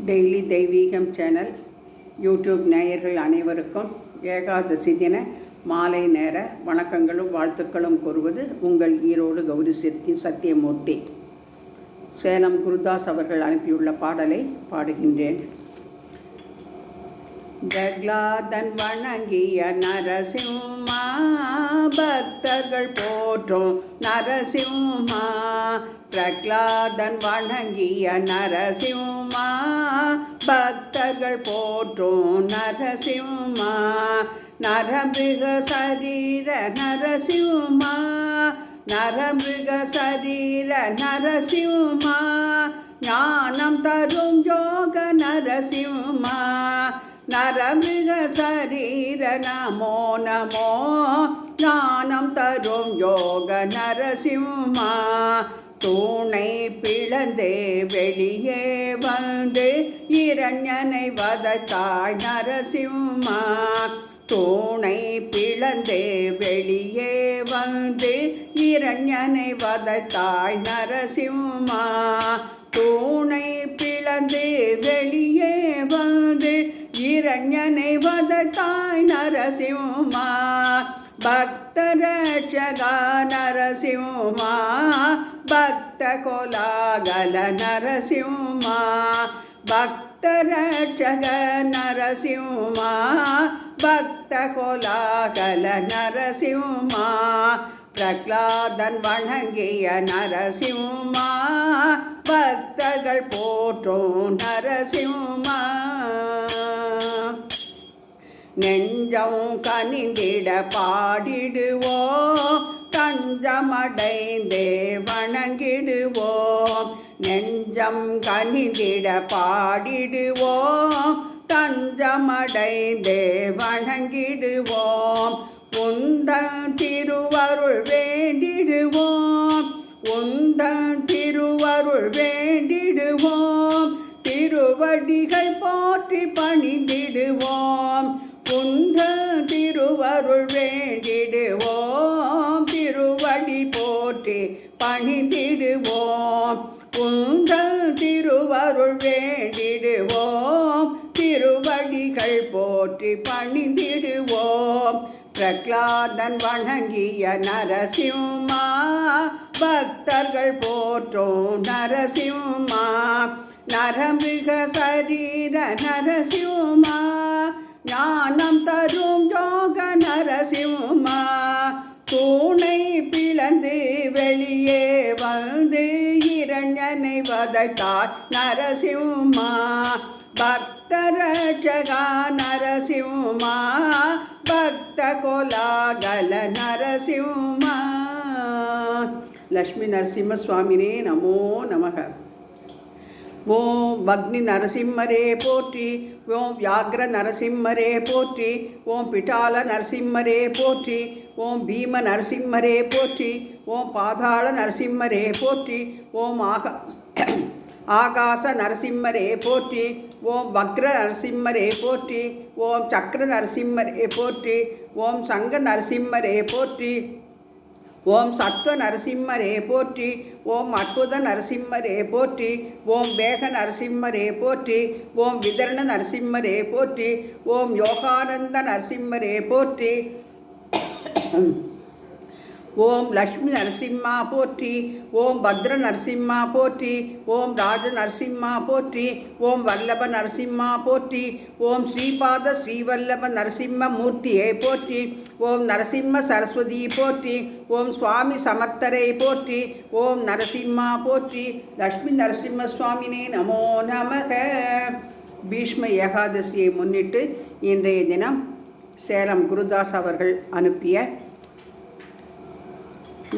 Daily தெய்வீகம் channel YouTube நேயர்கள் அனைவருக்கும் ஏகாதசி தின மாலை நேர வணக்கங்களும் வாழ்த்துக்களும் கூறுவது உங்கள் ஈரோடு கௌரி சத்தியமூர்த்தி. சேலம் குருதாஸ் அவர்கள் அனுப்பியுள்ள பாடலை பாடுகின்றேன். ஜக்லாதன் வணங்கிய நரசிம்மா, பக்தர்கள் போற்றும் நரசிம்மா. பிரகலாதன் வணங்கிய நரசிம்மா, பக்தர்கள் போற்றும் நரசிம்மா. நரமிருக சரீர நரசிம்மா, நரமிருக சரீர நரசிம்மா. ஞானம் தரும் யோக நரசிம்மா, நரமிருக சரீர நமோ நமோ. ஞானம் தரும் யோக நரசிம்மா. தூணை பிளந்தே வெளியே வந்து இரண்யனை வதத்தாய் நரசிம்மா. தூணை பிளந்தே வெளியே வந்து இரண்யனை வதத்தாய் நரசிம்மா. தூணை பிளந்து வெளியே வந்து இரண்யனை வதத்தாய் நரசிம்மா. பக்தரட்சகா நரசிம்மா, பக்த கோலாகல நரசிம்மா. பக்தரட்சக நரசிம்மா, பக்த கோலாகல நரசிம்மா. பிரகலாதன் வணங்கிய நரசிம்மா, பக்தர்கள் போற்றும் நரசிம்மா. நெஞ்சம் கனிந்திட பாடிடுவோம், தஞ்சமடைந்தே வணங்கிடுவோம். நெஞ்சம் கனிந்திட பாடிடுவோம், தஞ்சமடைந்தே வணங்கிடுவோம். உந்தன் திருவருள் வேண்டிடுவோம், உந்தன் திருவருள் வேண்டிடுவோம். திருவடிகள் போற்றி பணிந்திடுவோம், உந்தன் திருவருள் வேண்டிடுவோம். திருவடி போற்றி பணிந்திடுவோம், உந்தன் திருவருள் வேண்டிடுவோம். திருவடிகள் போற்றி பணிந்திடுவோம். பிரகலாதன் வணங்கிய நரசிம்மா, பக்தர்கள் போற்றும் நரசிம்மா. நரமிருக சரீர நரசிம்மா, ஞானம் தரும் யோக நரசிம்மா. தூணை பிளந்து வெளியே வந்து இரண்யனை வதைத்தாய் நரசிம்மா. பக்தரட்சகா நரசிம்மா, பக்த கோலாகல நரசிம்மா. லக்ஷ்மி நரசிம்ம சுவாமினே நமோ நமக. ஓம் பக்னி நரசிம்மரே போற்றி, ஓம் வியாக்ர நரசிம்மரே போற்றி, ஓம் பிட்டால நரசிம்மரே போற்றி, ஓம் பீம நரசிம்மரே போற்றி, ஓம் பாதாள நரசிம்மரே போற்றி, ஓம் ஆகாச நரசிம்மரே போற்றி, ஓம் வக்ர நரசிம்மரே போற்றி, ஓம் சக்கர நரசிம்மரே போற்றி, ஓம் சங்க நரசிம்மரே போற்றி, ஓம் சத்வ நரசிம்மரே போற்றி, ஓம் அற்புத நரசிம்மரே போற்றி, ஓம் வேக நரசிம்மரே போற்றி, ஓம் விதரண நரசிம்மரே போற்றி, ஓம் யோகானந்த நரசிம்மரே போற்றி, ஓம் லக்ஷ்மி நரசிம்மா போற்றி, ஓம் பத்ர நரசிம்மா போற்றி, ஓம் ராஜ நரசிம்மா போற்றி, ஓம் வல்லப நரசிம்மா போற்றி, ஓம் ஸ்ரீபாத ஸ்ரீவல்லப நரசிம்ம மூர்த்தியை போற்றி, ஓம் நரசிம்ம சரஸ்வதி போற்றி, ஓம் சுவாமி சமர்த்தரை போற்றி, ஓம் நரசிம்மா போற்றி. லக்ஷ்மி நரசிம்ம சுவாமினே நமோ நமக. பீஷ்ம ஏகாதசியை முன்னிட்டு இன்றைய தினம் சேலம் குருதாஸ் அவர்கள் அனுப்பிய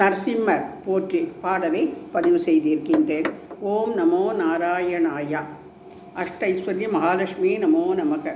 நரசிம்மர் போற்றி பாடலை பதிவு செய்திருக்கின்றேன். ஓம் நமோ நாராயணாயா. அஷ்டைஸ்வர்ய மகாலட்சுமி நமோ நமக.